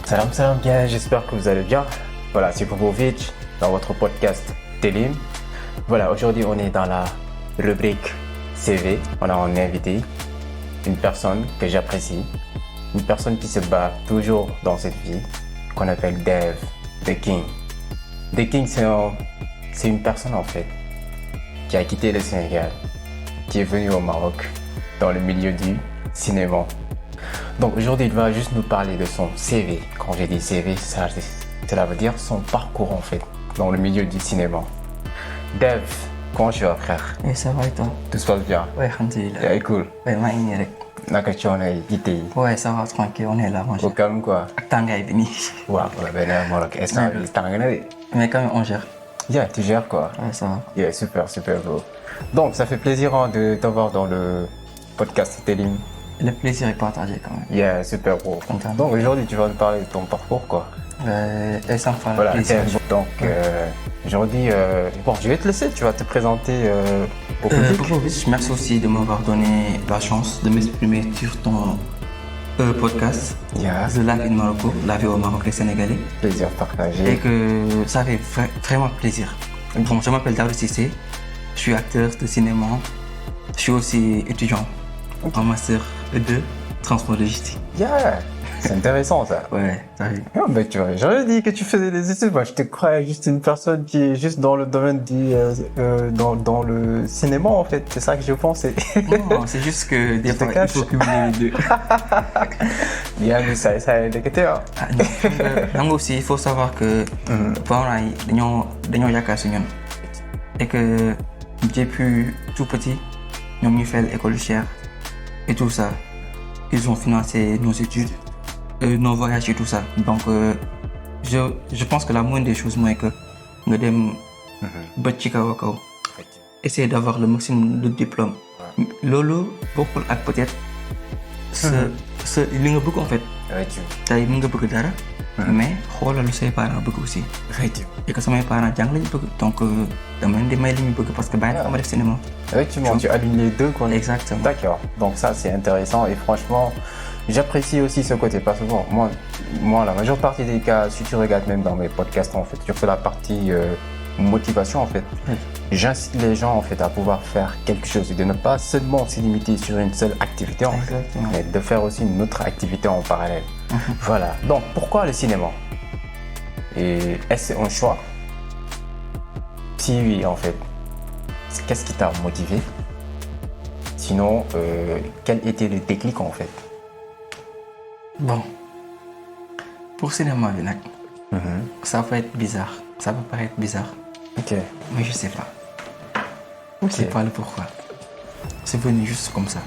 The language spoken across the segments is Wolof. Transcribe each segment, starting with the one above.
Salam bien, j'espère que vous allez bien. Voilà, c'est Popovic dans votre podcast Telim. Voilà, aujourd'hui on est dans la rubrique CV. On a un invité, une personne que j'apprécie, une personne qui se bat toujours dans cette vie, qu'on appelle Dave, The King. The King, c'est une personne en fait qui a quitté le Sénégal, qui est venu au Maroc dans le milieu du cinéma. Donc aujourd'hui, il va juste nous parler de son CV. Quand j'ai dit CV, cela veut dire son parcours en fait dans le milieu du cinéma. Dave, comment tu vas frère? Oui, ça va et toi? Tout se passe bien? Oui, alhamdulillah. Yeah, cool. Oui, maa ngi nii rek. Naka coono yi yitte yi? Oui, ça va tranquille, on est là, on Au gère. calme quoi. Ak tàngaay bi nii. Waaw wala benn Maroc instant bi tàng na de. Mais quand même, on gère. Yeah, tu gères quoi? Oui, ça va. Yeah, super bro. Donc ça fait plaisir de t'avoir dans le podcast Telim. Le plaisir est partagé quand même. Yeah, super bro. Content. Donc aujourd'hui, tu vas nous parler de ton parcours quoi. Et ça me fait Voilà, plaisir. donc aujourd'hui, bon, je vais te laisser, tu vas te présenter au public. Popovic, merci aussi de m'avoir donné la chance de m'exprimer sur ton podcast. Yeah, The Life in Morocco, la vie au Maroc et Sénégalais. plaisir Et partagé. que ça fait vraiment plaisir. Bon, je m'appelle Daoud Cissé, je suis acteur de cinéma, je suis aussi étudiant en master 2 transport logistique. Yeah, c'est intéressant ça. Ouais, ça arrive. Ah, ben, tu vois, j'aurais dit que tu faisais des études. Moi, je te croyais juste une personne qui est juste dans le domaine dans le cinéma, en fait. C'est ça que je pensais. Non, c'est juste que des Je te fois, il cache. faut cumuler les deux. Bien, mais ça a indiqué, hein. Ah, non, xam nga aussi, il faut savoir que parents yi dañoo yaakaar si ñun. Et que depuis tout petit, ñoom ñu fay l'école chère et tout ça. Ils ont financé nos études, nos voyages et tout ça. Donc, je pense que la moindre des choses, moi, que nga dem ba ci kaw a kaw. Essayer d'avoir le maximum de diplômes. Loolu bokkul ak peut-être sa li nga bëgg en fait. tey mën nga bëgg dara. mais xoolal lu say parents bëgg aussi. et que samay parents jàng lañu bëgg. donc dama leen di may li ñu bëgg parce que bàyyi na ma def cinéma. Effectivement, tu alignes les deux, quoi. Exactement. D'accord. Donc ça, c'est intéressant et franchement, j'apprécie aussi ce côté parce que bon, moi, la majeure partie des cas, si tu regardes même dans mes podcasts, en fait, je fais la partie motivation, en fait. Oui. J'incite les gens, en fait, à pouvoir faire quelque chose et de ne pas seulement se limiter sur une seule activité, en fait, Exactement. mais de faire aussi une autre activité en parallèle. Voilà. Donc, pourquoi le cinéma? Et est-ce un choix? Si oui, en fait, qu'est-ce qui t'a motivé? Sinon, quel était le déclic en fait? Bon, pour cinéma bi nag. ça peut être bizarre. ça peut paraître bizarre. Ok. mais je sais pas. Ok. Je sais pas le pourquoi. c'est venu juste comme ça.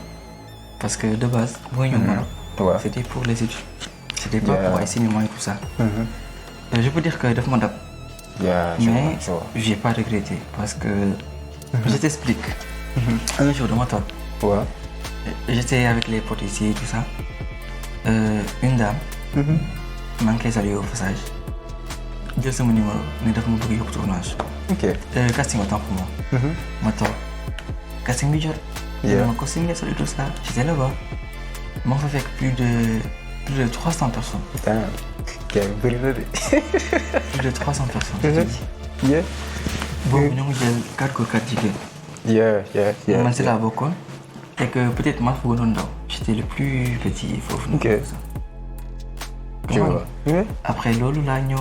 parce que de base boo ñëw Maroc. Ouais. c'était pour les études. c'était pas Yeah. pour ay cinéma et tout ça. Je peux dire que daf ma dab. Yeah, je mais vois. j'ai pas regretté parce que je t'explique. Un jour dama toog. Ouais. J'étais avec les potes ici et tout ça. Une dame. maa ngi koy saluer au passage. jël sama numéro ne daf ma bëgg yóbbu tournage. Ok. Casting autant pour moi. ma toog casting bi jot. Yeah. ma costume et tout ça. J'étais là-bas. ma fa fekk plus de 300 personnes. Putain. Ok, bëri na de. plus de 300 personnes. je te dis. Yeah. boobu ñoo ngi jël 4 góor 4 jigéen. Yeah. man si laa bokkoon. et que peut-être maa fa gënoon ndaw. j'étais le plus petit foofu. Ok. Je vois. Yeah. Après loolu laa ñëw.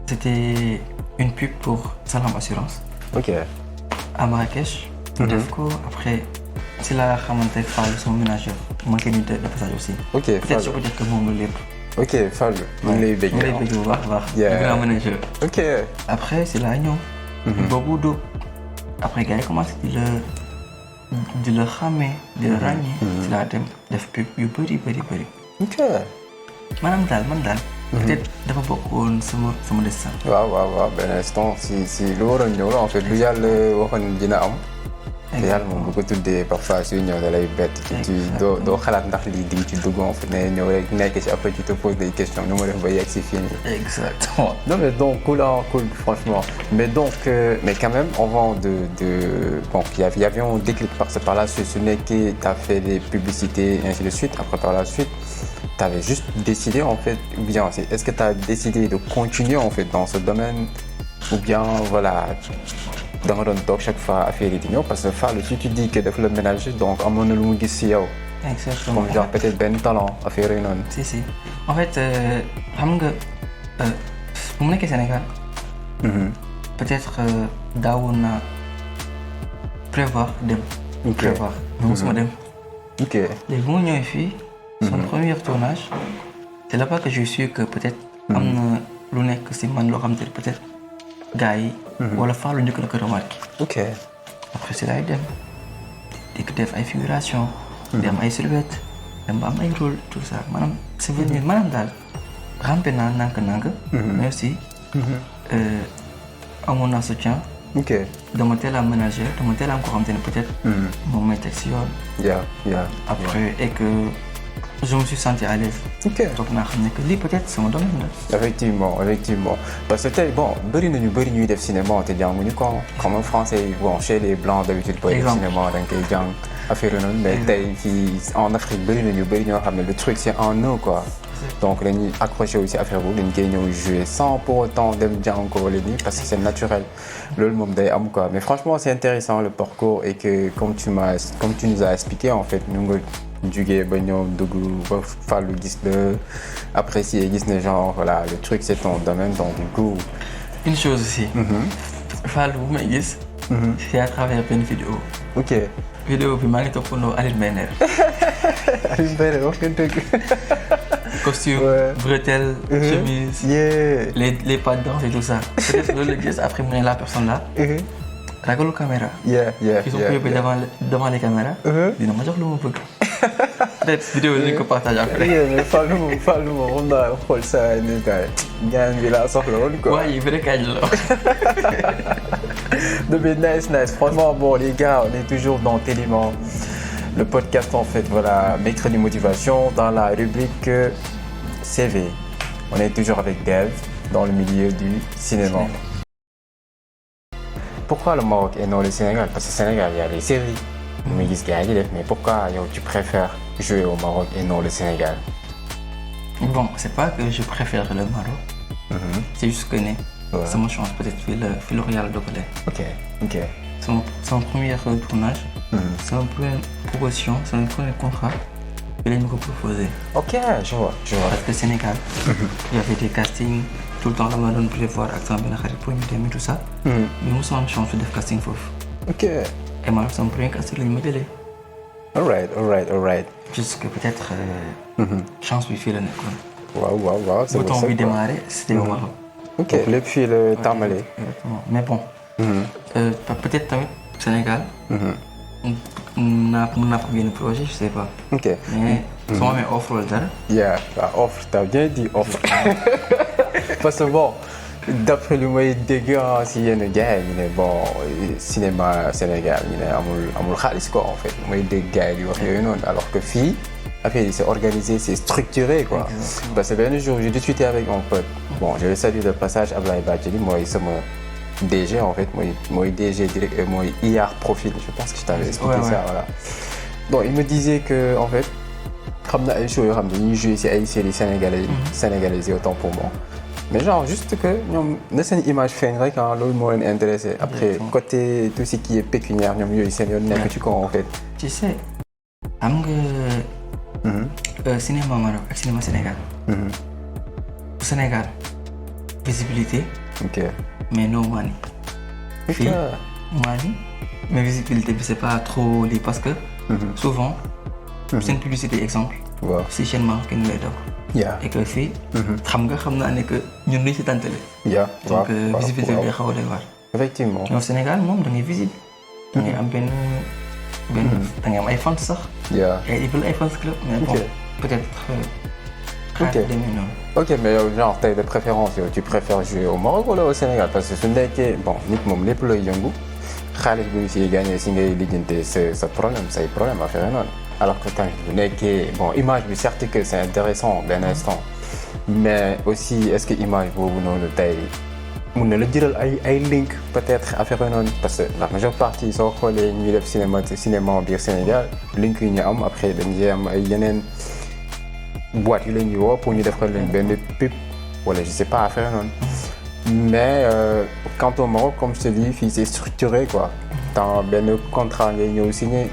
c'était une pub pour Salam Assurance. Ok. à Marrakech. def ko après si la xamante ak Fall sama ménageur. ma koy nuyu de passage aussi. Ok, peut-être je Fallou. peux dire que moom la lépp. Ok, Fallou. ñu ngi lay bëgg. mu lay bëgg bu baax a baax. Yeah. grand manager. Ok. après si laa ñëw. boobu do. après gars yi commencé di la xàmmee. di la ràññee. si laa dem def pub yu bëri. Ok. man daal. peut-être dafa bokk woon sama destin. waaw benn instant si lu waroon ñëw la en fait lu yàlla waxoon dina am. te yàlla moom bu ko tuddee parfois suy ñëw da lay bett. doo xalaat ndax lii di ci dugg en fait ne ñëw rek nekk ci après tu te poses des questions nu ma def ba yegg si fii nii. exactement. Non mais donc cool franchement. Mais donc mais quand même avant bon il y avait un déclic par la suite ce n'est que t'as fait des publicités et ainsi de suite après par la suite. tu avais juste décidé en fait, ou bien est-ce que tu as décidé de continuer en fait dans ce domaine, ou bien voilà, dans le talk chaque fois affaire yi di ñëw parce que Fallou si tu dis que daf la ménager donc amoon na lu mu gis si yow. Exactement. Comme genre peut-être benn talent affaire yi noonu. Si. En fait, xam nga bu mu nekkee Sénégal. Peut-être daawoon naa prévoir dem. Prévoir mais mosuma dem. Ok. léegi bu ma ñëwee fii. son premier tournage. c'est là-bas que j'ai su que peut-être. am na lu nekk si man loo xam te peut-être gars yi. wala Fallou njëkk na ko remarqué. Ok. après si laay dem. di ko def ay figuration. di am ay silhouette. dem ba am ay rôle tout ça maanaam c'est venu maanaam daal rampe naa nànk-nànk. mais aussi. amoon naa soutien. Ok. dama teel a ménager dama teel a am ko xam te ne peut-être. moom may teg si yoon. Après et que je me suis senti à l'aise. Ok. donc naa xam ne que lii peut-être sama domaine la. effectivement parce que tey bon bëri ñuy def cinéma te jànguñu ko comme français bon chez les blancs d'habitude booy def cinéma da nga koy jàng affaire noonu mais tey fii en Afrique bëri ñoo xam ne le truc c'est en eux quoi. donc dañuy accroché aussi affaire boobu dañ koy ñëw jouer sans pour autant dem jàng ko wala nii parce que c'est naturel loolu moom day am quoi mais franchement c'est intéressant le parcours et que comme tu nous as expliqué en fait ñu nga jugee ba ñëw dugg ba Fallou gis la apprécier gis ne genre voilà le truc c'est ton domaine donc du coup. une chose aussi. Fallou bu may gis. c'est à travers benn vidéo. ok. vidéo bi maa ngi toppandoo Alioune Mbaye Alioune Mbaye wax nga dëgg. costume, bretelles, chemise, les pas de danse et tout ça. Peut-être que le geste après mener la personne là. Ragalu caméra. Ils sont pris devant les caméras. Dina ma jox lu ma bëgg. Peut-être vidéo lañ ko partage après. mais Fallou moom xam naa xool saa ni kay ñaan bi laa soxla woon quoi. Ouais, vrai kañ la. Mais nice. Franchement, bon, les gars, on est toujours dans Télément, le podcast, en fait, voilà, mercredi motivation, dans la rubrique CV. On est toujours avec Dev, dans le milieu du cinéma. Pourquoi le Maroc et non le Sénégal? Parce que au Sénégal, il y a des séries, mais pourquoi tu préfères jouer au Maroc et non le Sénégal? Bon, c'est pas que je préfère le Maroc, c'est juste que ça me change peut-être fait le Royal de Golais. Ok. C'est mon premier tournage, c'est ma première proposition, c'est mon premier contrat. Il allait me proposer. Ok, je vois. Parce que Sénégal, il y avait des castings, tout le temps là, on pouvait voir accent bien pour imiter tout ça. Mais moi, j'ai une chance de faire casting foofu. Ok. Et moi, c'est mon premier casting, il m'a dit. Alright. Juste que peut-être chance lui fait le nez. Wow, c'est bon. Autant démarrer, c'était au Maroc. Ok, depuis le Tamalé. Exactement. Mais bon, peut-être tamit Sénégal. On n'a pas bien le projet, je sais pas. Ok. Mais si on met offre le dara. Offre, t'as bien dit offre. Parce que bon, d'après le moyen dégâts, si y a une guerre, bon, cinéma Sénégal, il y a amul khalis quoi en fait. Moyen dégâts, alors que fille, après c'est organisé, c'est structuré quoi. Parce que ben un jour, j'ai discuté avec mon pote. Bon, je le salue de passage à Ablaye Badjeli, moi il DG en fait, moi DG direct, moi IR profil, je pense que je t'avais expliqué ça, voilà. Donc il me disait que en fait, comme dans les shows, ils jouent ici à séries sénégalaises autant pour moi. Mais genre juste que nous c'est une image feine quand l'autre m'a intéressé. Après côté tout ce qui est pécuniaire, nous ici que tu comprends en fait. Tu sais, am nga cinéma Maroc ak cinéma Sénégal. Au Sénégal, visibilité. Ok. Mais no money. Fii money, mais visibilité c'est pas trop lié parce que souvent c'est une publicité exemple. Si chaîne marocaine lay daw. Et que fii xam naa ne que ñun dañ si tàntale. Donc visibilité bi xaw a doy waar. Effectivement. Mais au Sénégal moom da ngay visible. da ngay am benn da ngay am ay fans sax. et ils veulent ay fans club mais bon peut-être. Ok, mais genre, t'as des préférences, tu préfères jouer au Maroc ou au Sénégal? Parce que ce n'est que, bon, nous, les plus jeunes, Khalid Boussi gagné, c'est un problème à faire. Alors que quand vous n'êtes que, bon, image, certes que c'est intéressant, bien instant, mais aussi, est-ce que image, vous nous taille? On le dire ay link peut-être à faire parce que la majeure partie sont les milieux cinéma au Sénégal link yi ñu am après dañuy am ay yeneen boîte yu la ñuy woo pour ñu defal leen benn pub wala je sais pas affaire noonu. Mais quant au Maroc comme je te dis fii c'est structuré quoi. dans benn contrat ngay ñëw signé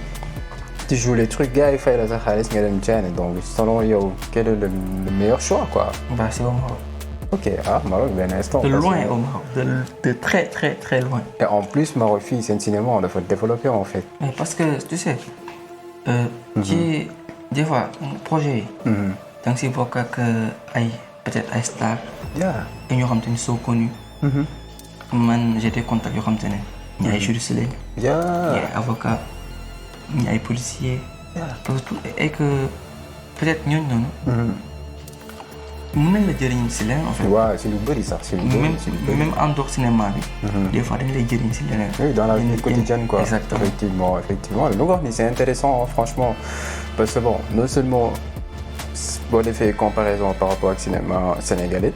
tu joues les trucs gars yi fay la sa xaalis nga dem Chine donc selon yow quel est le meilleur choix quoi. Bah c'est au Maroc. Ok Maroc benn instant. De loin au Maroc de très très très loin. Et en plus Maroc fii seen cinéma on dafa développé en fait. Mais parce que tu sais ci des fois projet yi. da nga siy bokk ak ay peut-être ay stars. et ñoo xam te ni sont connus. man j'ai des contacts yoo xam te ne. ñi ay juristes lañ. ñi ay avocats ñi ay policiers. et que peut-être ñooñu noonu. mën nañ la jëriñ si leneen en fait. waaw si lu bëri sax si lu bëri. même en dehors cinéma bi. des fois dañ lay jëriñ si leneen. oui dans la vie quotidienne quoi. Exactement. effectivement lu nga wax ni c'est intéressant franchement parce que bon non seulement boo defee comparaison par rapport ak cinéma sénégalais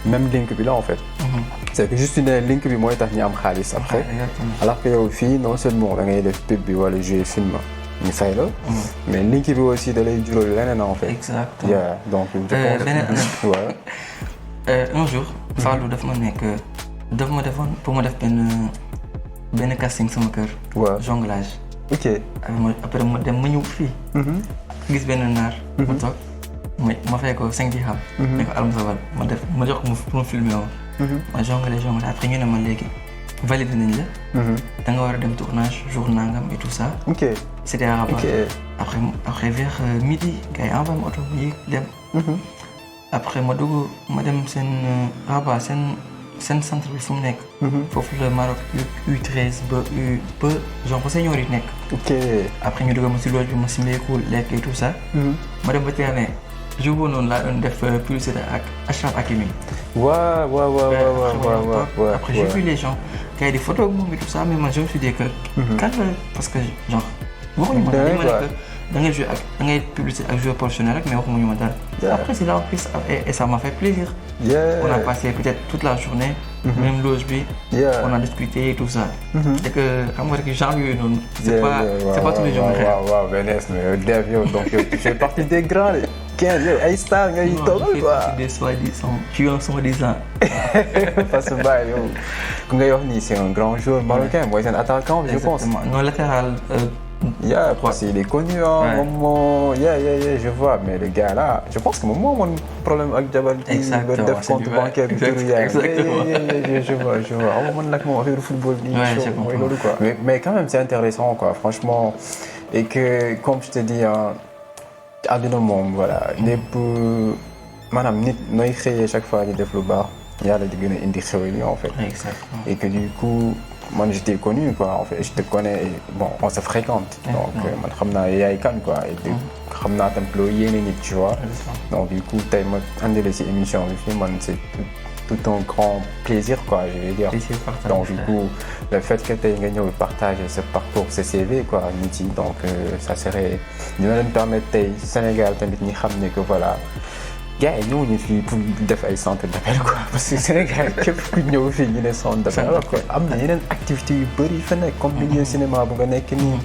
même link bi là en fait. c'est que juste ne link bi mooy tax ñu am xaalis après. alors que yow fii non seulement da ngay def pub bi wala jouer film ñu fay la. mais link bi aussi da lay jural leneen en fait. exactement donc je pense un jour. Fallou daf ma defoon pour ma def benn casting sama kër. waaw jonglage. ok après ma dem ma ñëw fii. gis benn naar. ma toog ma fay ko 5 dirham. ne ko alma sawal ma jox ko pour ma filmer woon. ma jonglé après ñu ne ma léegi validé nañ la. da nga war a dem tournage jour nangam et tout ça. ok c'était à Rabat. après vers midi gars yi envoyé ma oto yi dem. après ma dem seen Rabat seen centre bi fu mu nekk. foofu le Maroc U13 ba genre ba senior yi nekk. ok après ñu dugg ma si loge bi ma simeeku lekk et tout ça. ma dem ba terrain jour boobu noonu laa doon def publicité ak Achraf Hakimi. waaw. Après j'ai vu les gens gars yi di photo ak moom et tout ça mais man je me suis dit que. kan la parce que genre. waxuñu ma dañu ma ne que da ngay jouer ak da ngay publicité ak joueur professionnel rek mais waxuñu ma dara. après c'est là en plus et ça m'a fait plaisir. on a passé peut-être toute la journée. même loge bi. on a discuté et tout ça. et que xam nga rek genre yooyu noonu. c'est pas tous les jours. waaw beneen Dev yow donc yow tu fais partie des grands de 15 yow ay stars ngay toogal quoi. des soi-disant tu es un soi-disant. parce que Baye yow ku ngay wax nii c'est un grand joueur marocain mooy seen attaquant je pense. non latéral. parce qu'il est connu moom je vois mais le gars là je pense que moom moo amoon problème ak jabar ji ba def compte bancaire bi turu yaay je vois xam man nag moom affaire football bi mooy loolu quoi mais quand même c'est intéressant quoi franchement et que comme je te dis àdduna moom voilà lépp maanaam nit nooy xëyee chaque fois di def lu baax yàlla di gën a indi xewal yi en fait. Exactement. Et que du coup moi je t'ai connu quoi en fait je te connais et bon on se fréquente. donc man xam naa yaay kan quoi et xam naa tam loo yéene nit tu vois. donc du coup tey ma andi la ci émission bi fii man c'est tout un grand plaisir quoi je vais dire. donc du coup le fait que tey nga ñëw partager ce parcours ce CV quoi nit yi donc ça serait dina leen permettre tey Sénégal tamit ñi xam ne que voilà. gars yi ñëw ñu fii pour def ay centre d'appel quoi parce que Sénégal képp ku ñëw fii ñu ne centre d'appel alors que am na yeneen activités yu bëri yu fa nekk comme milieu cinéma bu nga nekk nii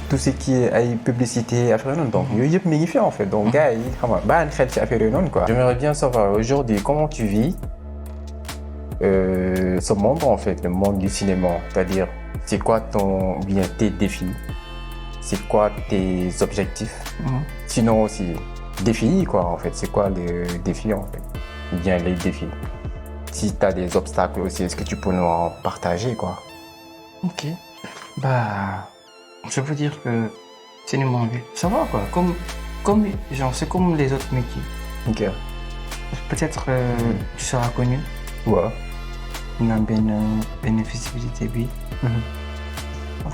tout ce qui est ay publicité affaire noonu donc yooyu yëpp mi ngi fi en fait donc gars yi xam nga bàyyi xel ci affaire yooyu noonu quoi. J'aimerais bien savoir aujourd'hui comment tu vis ce monde en fait le monde du cinéma c'est-à-dire c'est quoi tes défis c'est quoi tes objectifs sinon aussi défis quoi en fait c'est quoi les défis en fait ou bien les défis si tu as des obstacles aussi est-ce que tu peux nous en partager quoi. Ok bah je peux dire que cinéma bi ça va quoi comme genre c'est comme les autres métiers. Ok. Peut-être tu seras connu. Ouais. nga am benn visibilité bi.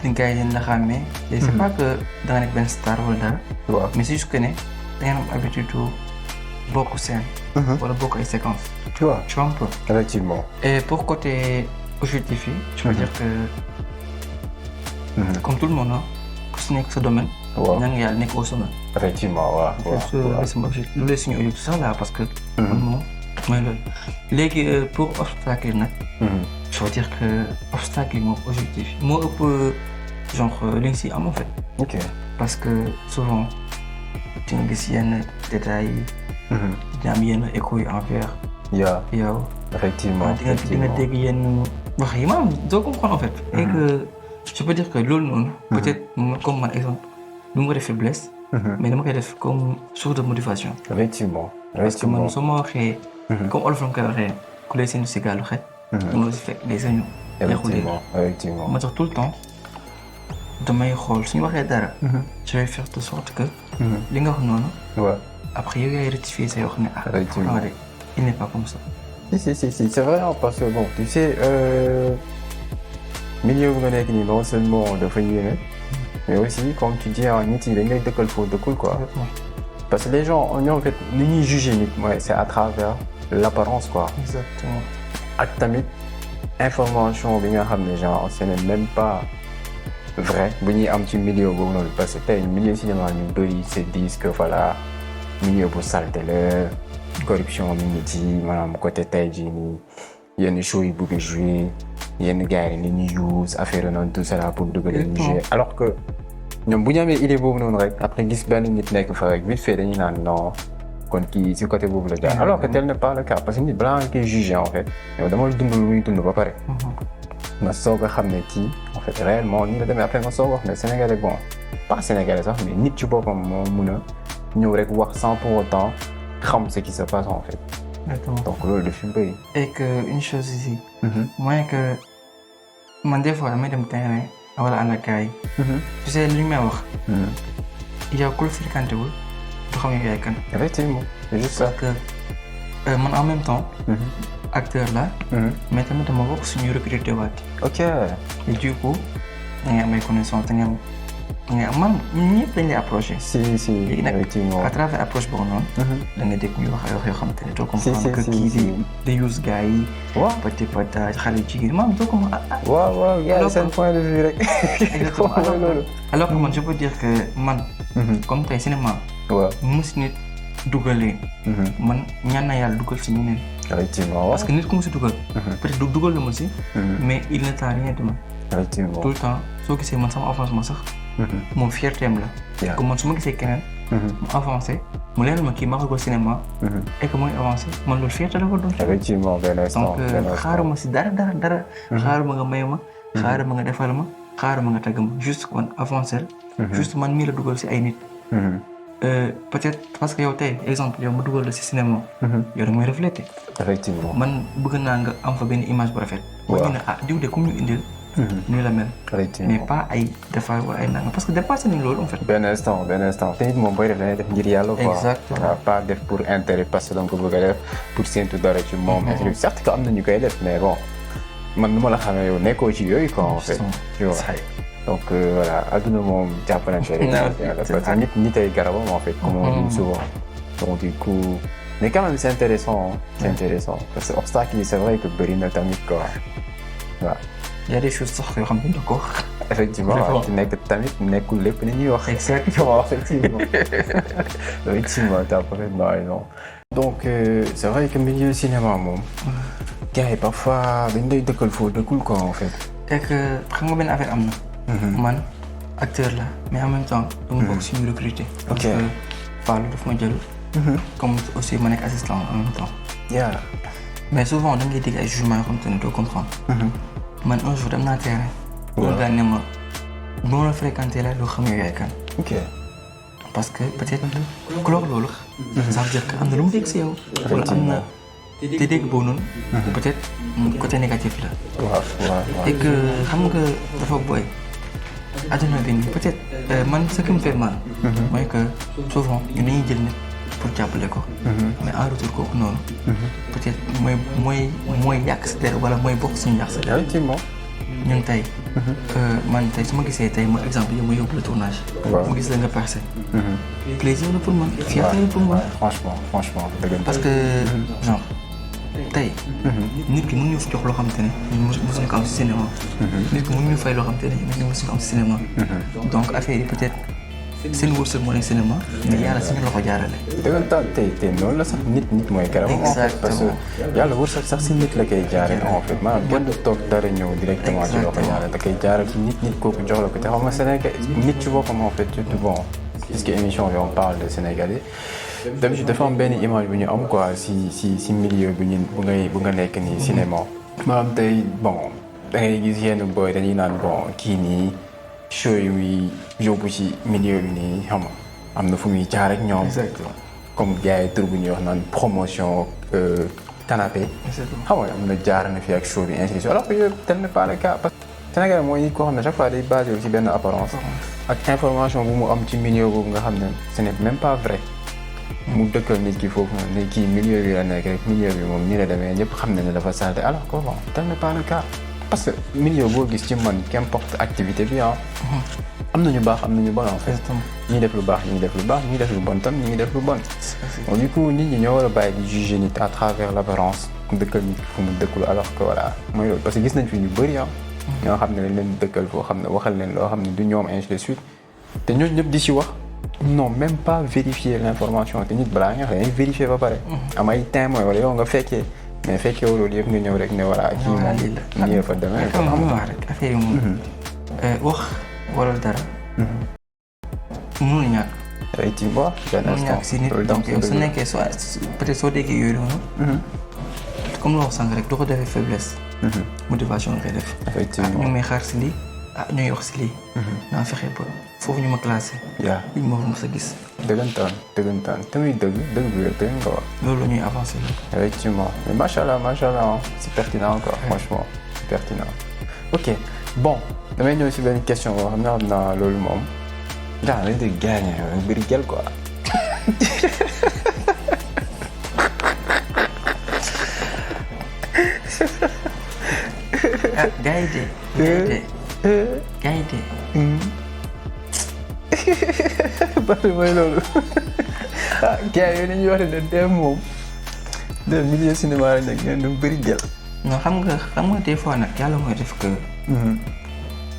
ni gars yi dañ la xàmmee. et c'est pas que da nga nekk benn star wala dara. waaw mais c'est juste que ne da ngeen am habitude bokk scène. wala bokk ay séquences. tu vois un peu. effectivement. et pour côté objectif yi. je peux dire que. comme tout le monde ku si nekk sa domaine. waaw ñaan nga yàlla nekk au sommet. effectivement waaw. waaw sama objectif lu lay suñu objectif sax là parce que. man moom mooy loolu. léegi pour obstacle yi nag. je veux dire que obstacle yi moo objectif yi moo ëpp genre li nga si am en fait. ok parce que souvent di nga gis yenn détails yi. dina am yenn écho yi envers yow. effectivement di nga dégg yenn wax yi maanaam doo comprendre en fait. et que je peux dire que loolu noonu. peut-être comme man exemple du ma ko def faiblesse. mais dama koy def comme source de motivation. effectivement parce que man soo ma waxee. comme olof la ma koy waxee ku lay séntu si gaalu xet. dama la si fekk day sañu. effectivement ma tax tout le temps damay xool suñu waxee dara. je vais faire de sorte que. li nga wax noonu. waaw après yow yaay rectifier say wax ne effectivement il n'est pas comme ça. si c'est vrai parce que bon tu sais milieu bu nga nekk nii non seulement dafa yéene mais aussi comme tu dis nit yi dañ lay dëkkal foo dëkkul quoi. parce que les gens ñoo en fait li ñuy juger nit mooy c'est à travers l'apparence quoi. exactement. ak tamit information bi nga xam ne genre ce n'est même pas vrai bu ñuy am ci milieu boobu noonu parce que tey milieu cinéma ñu bëri se disent que voilà milieu bu salté la corruption mi ngi ci maanaam côté tey jii nii yenn show yi bëgg a jouer yenn gars yi ni ñuy use affaire noonu tout ça pour dugal ñu jouer alors que ñoom bu ñu amee idée boobu noonu rek après gis benn nit nekk fa rek vite fait dañuy naan non kon kii si côté boobu la jaar alors que tel n'est pas le cas parce que nit balaa nga koy juger en fait yow dama dund lu muy dund ba pare nga soog a xam ne kii en fait réellement ni la demee après nga soog a wax ne Sénégalais bon pas Sénégalais sax mais nit ci boppam moo mun a ñëw rek wax sans pour autant xam ce qui se passe en fait. exactement donc loolu daf fi bëri. et que une chose ici. mooy que man des fois damay dem terrain wala ànd ak gars yi. tu sais li ñu may wax. yow ku la fréquenté wul du xam ne yaay kan. effectivement c'est juste ça. parce que man en même temps. acteur la. mais tamit dama bokk suñuy recruter waat. ok. et du coup da ngay am ay connaissances da ngay am man ñëpp dañ lay approché. si léegi nag effectivement à travers approche boobu noonu. da nga dégg ñu wax ay wax yoo xamante ne doo comprendre que kii di use gars yi. waaw pati pata xale jigéen maanaam doo comprendre. waaw gars yi seen point de vue rek. exactement alors que man je peux dire que man. comme tey cinéma. waaw mu si nit dugalee. man ñaan na yàlla dugal si ñeneen. effectivement parce que nit ku mu si dugal. peut-être dugal la ma si. mais il ne t'a rien demandé. effectivement tout le temps soo gisee man sama avancement sax. moom fierté am la. que man su ma gisee keneen. mu avancé mu leeral ma kii maa ko cinéma. et que mooy avancé man loolu fierté la ko doon. effectivement benn instant donc xaaruma si dara. xaaruma nga may ma. xaaruma nga defal ma. xaaruma nga tagg ma juste man avancé juste man mii la dugal si ay nit. peut-être parce que yow tey exemple yow ma dugal la si cinéma. yow da nga may refléter. effectivement man bëgg naa nga am fa benn image bu rafet. waaw ñu ne diw de comme ñu indil. nii la mel. mais pas ay defar wala ay nangam parce que dépassé nañ loolu en fait. benn instant te nit moom booy def da ngay def ngir yàlla quoi. exactement pas def pour intérêt parce que da nga ko bëgg a def pour séntu dara ci moom. certes que am na ñu koy def mais bon man nu ma la xamee yow nekkoo ci yooyu quoi en fait. tu vois donc voilà adduna moom jàppalante rek. parce que nit ay garabam en fait. comme on dit souvent donc du coup mais quand même c'est intéressant parce que obstacle yi c'est vrai que bëri na tamit quoi waaw. y a des choses sax yoo xam ne du ko wax. effectivement waaw ci nekk tamit nekkul lépp ni ñuy wax. exactement effectivement t'as parfaitement raison. donc c'est vrai que milieu cinéma moom. gars yi parfois dañ lay dëkkal foo dëkkul quoi en fait. et que xam nga benn affaire am na. man acteur la mais en même temps. dama bokk suñu recruter. parce que Fallou daf ma jël. comme aussi ma nekk assistant en même temps. mais souvent da ngay dégg ay jugements yoo xamante ne doo comprendre. man un jour dem naa terrain. loolu daal ne ma boo la fréquenté la loo xam ne yaay kan. ok parce que peut-être ku loolu. ça veut dire que am na lu mu dégg si yow. wala am na te dégg boobu noonu. peut-être côté négatif la. waaw et que xam nga dafa booy. adduna bi nii peut-être man ce qui me fait mal. mooy que souvent ñu dañuy jël nit pour jàppale ko. mais en retour kooku noonu. peut-être mooy yàq si der wala mooy bokk suñu yàq si der. effectivement. ñun tey. man tey su ma gisee tey ma exemple yow ma yóbbu le tournage. ma gis la nga percé. plaisir la pour moi fierté la pour moi. franchement dëgg parce que genre tey. nit ki mën ñu jox loo xamante ne mosuñu ko am si cinéma. nit ki mën ñu fay loo xamante ne mosuñu ko am si cinéma. donc affaire yi peut-être seen wërsëg moo nekk cinéma mais yàlla suñu la ko jaarale. dëggantaan tey noonu la sax nit mooy garab en fait parce que yàlla wërsëg sax si nit la koy jaarale en fait maanaam kenn du toog dara ñëw directement ci loo ko yàlla da koy jaaral ci nit kooku jox la ko te xam nga Sénégal nit ci boppam en fait surtout bon puisque émission bi on parle de sénégalais d'habitude dafa am benn image bu ñu am quoi si milieu bu nga nekk nii cinéma. maanaam tey bon da ngay gis yenn boy dañuy naan bon kii nii show yi muy yóbbu ci milieu bi nii xam nga am na fu muy jaar ak ñoom. exactement comme gars yi tur bu ñuy wax naan promotion canapé. exactement xam nga am na jaar na fi ak show bi ainsi de suite alors que tel n'est pas le cas parce que Sénégal mooy nit koo xam ne chaque fois day basé wu ci benn apparence. ak information bu mu am ci milieu boobu nga xam ne ce n'est même pas vrai. mu dëkkal nit ki foofu noonu ne kii milieu bi la nekk rek milieu bi moom nii la demee ñëpp xam nañ ne dafa salté alors que bon tel n'est pas le cas parce que milieu boo gis ci man qu'importe activité bi ah. am na ñu baax am na ñu bon en fait. ñi def lu baax ñi ngi def lu baax ñi def lu bon tam ñi ngi def lu bon. donc du coup nit ñi ñoo war a bàyyi di juger nit à travers l'apparence dëkkal nit fu mu dëkkul alors que voilà mooy loolu parce que gis nañ fi ñu bëri ah. ñoo xam ne dañ leen dëkkal foo xam ne waxal leen loo xam ne du ñoom ainsi de suite te ñooñu ñëpp di ci wax. non même pas vérifier l'information te nit balaa nga xam ne vérifier ba pare. am ay témoins wala yow nga fekkee mais fekkee wu loolu yëpp nga ñëw rek ne voilà kii moom nii la fa demee. xam nga wax rek affaire yi moom. wax wala dara. mënul ñàkk. effectivement benn mënul ñàkk si nit donc yow su nekkee peut-être soo déggee yooyu noonu. comme loo wax sànq rek doo ko defee faiblesse. motivation nga koy def. effectivement ñu ngi may xaar si lii ñu ngi wax si lii. naa fexe ba foofu ñu ma classé. yaa li ma mos a gis. dëggantaan te muy dëgg bi rek dëgg nga wax. loolu la ñuy avancé la. effectivement mais macha allah c'est pertinent quoi franchement c'est pertinent. ok bon damay ñëw si benn question boo xam naa loolu moom. ndax dañ di gagné bëri gel quoi. gars yi de. parce que mooy loolu gars yooyu dañuy wax ne dem moom de milieu cinéma la nekk ngeen doon bëri gel. non xam nga des fois nag yàlla mooy def que.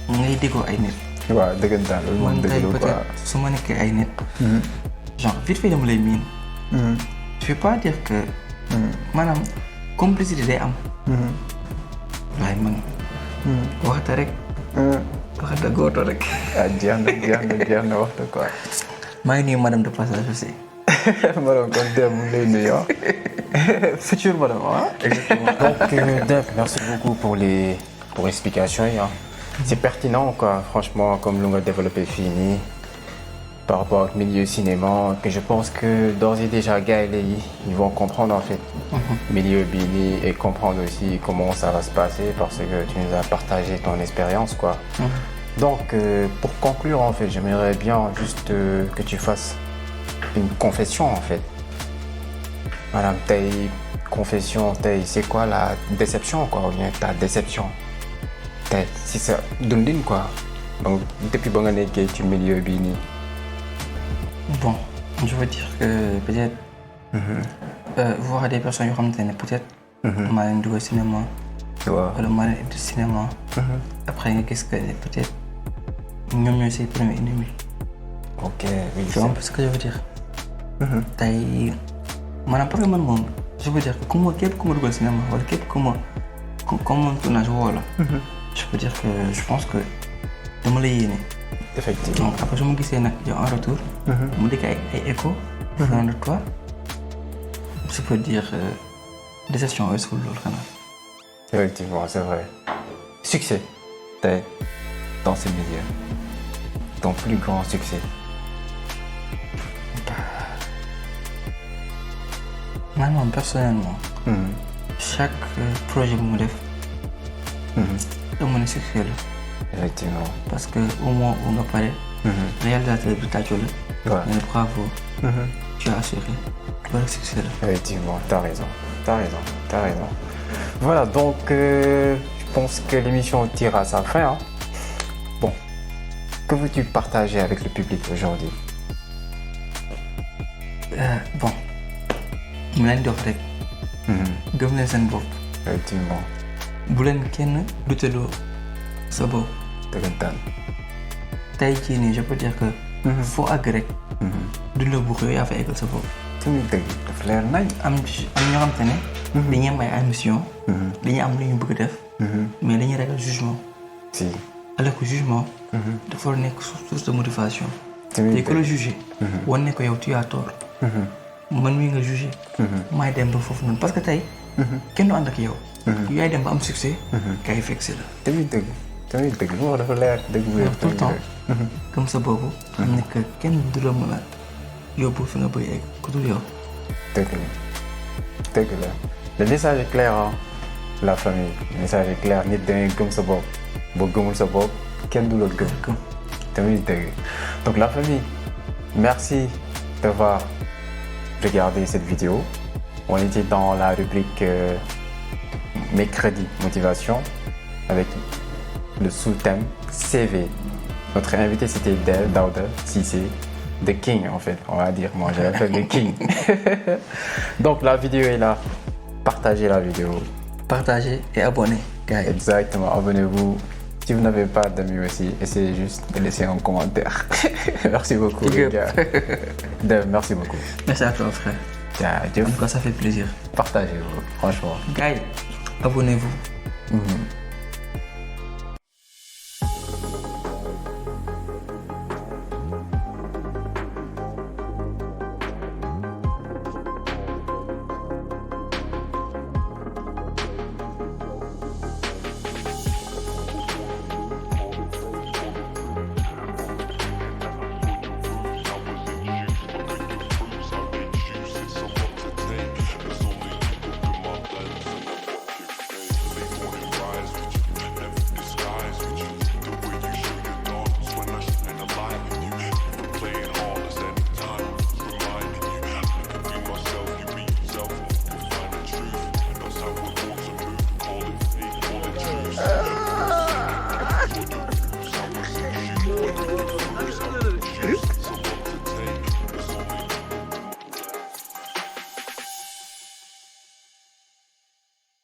ngay déggoo ay nit. waaw dëggantaan loolu moom dëgg la quoi peut-être su ma nekkee ay nit. genre vite fait dama lay miin. je veux pas dire que. maanaam complicité day am. waaye man. waxta rek. waxta gooto rek. ah jeex na waxta quoi. maa ngi nuyu madame de passage aussi. madame kon Deme mu ngi lay nuyu future madame ah. exactement donc Deme merci beaucoup pour l'explication yi. C'est pertinent quoi franchement comme lu nga développé fii nii par rapport au milieu cinéma que je pense que d'ores et déjà gars yi ils vont comprendre en fait milieu bii nii et comprendre aussi comment ça va se passer parce que tu nous as partagé ton expérience quoi. Donc pour conclure en fait j'aimerais bien juste que tu fasses une confession en fait. Maanaam tey confession tey c'est quoi la déception quoi ou bien ta déception. tey si sa dundin quoi donc depuis ba nga nekkee ci milieu bii nii. bon je veux dire que peut-être. voir des personnes yoo xamante ne peut-être. maa leen dugal cinéma. waaw wala maa leen indi cinéma. après nga gis que peut-être ñoom ñooy say premier ennemi. ok oui tu vois ce que je veux dire. tey maanaam parce que man moom je veux dire que képp ku ma dugal cinéma wala képp ku ma comme tournage woo la. je peux dire que je pense que dama la yéene. effectivement donc après su ma gisee nag yow en retour. mu dégg ay échos. venant de toi. je peux dire déception weesul loolu xanaa. effectivement c'est vrai. succès tey dans ce milieu ton plus grand succès. man moom personnellement. chaque projet bu mu def. dama ne succès la. effectivement parce que au moins où nga pare. réalisateur bi tàccu la. waaw nga ne bravo. tu as assuré. loolu succès la. effectivement t'as raison. voilà donc je pense que l'émission tire à sa fin hein. Bon que veux-tu partager avec le public aujourd'hui. Bon mu leen di wax rek. gëm leen seen bopp. effectivement. bu leen kenn duteloo sa bopp. dëggantaan. tey jii nii je peux dire que. foo àgg rek. duñ la buux yow yaa fa eggal sa bopp. tamit dëgg dafa leer nañ. am ñoo xam te ne. dañuy am ay ambition. dañuy am lu ñu bëgg def. mais dañuy ragal jugement. si. alors que jugement. dafa nekk source de motivation. tey ku la jugé. wan ne ko yow tu as tort. man mii nga jugé. maay dem ba foofu noonu parce que tey. kenn du ànd ak yow. yaay dem ba am succès. kay fekk si la. tamit dëgg moo dafa leer dëgg bu tout le temps comme sa boobu. xam ne que kenn du la mën a yóbbu fi nga bëgg egg ku dul yow. dëgg la le message est clair hein la famille le message est clair nit da ngay gëm sa bopp boo gëmul sa bopp kenn du la gëm tamit dëgg donc la famille merci d'avoir regardé cette vidéo on était dans la rubrique mercredi motivation avec le sous-thème CV. Notre invité c'était Daouda Cissé, The King en fait, on va dire. Moi je l'appelle The King. Donc la vidéo est là. Partagez la vidéo. Partagez et abonnez, gars. Exactement, abonnez-vous. Si vous n'avez pas d'amis aussi, essayez juste de laisser un commentaire. Merci beaucoup les gars. Dev, merci beaucoup. Merci à toi frère. En tout cas ça fait plaisir. Partagez-vous, franchement. Gars, abonnez-vous.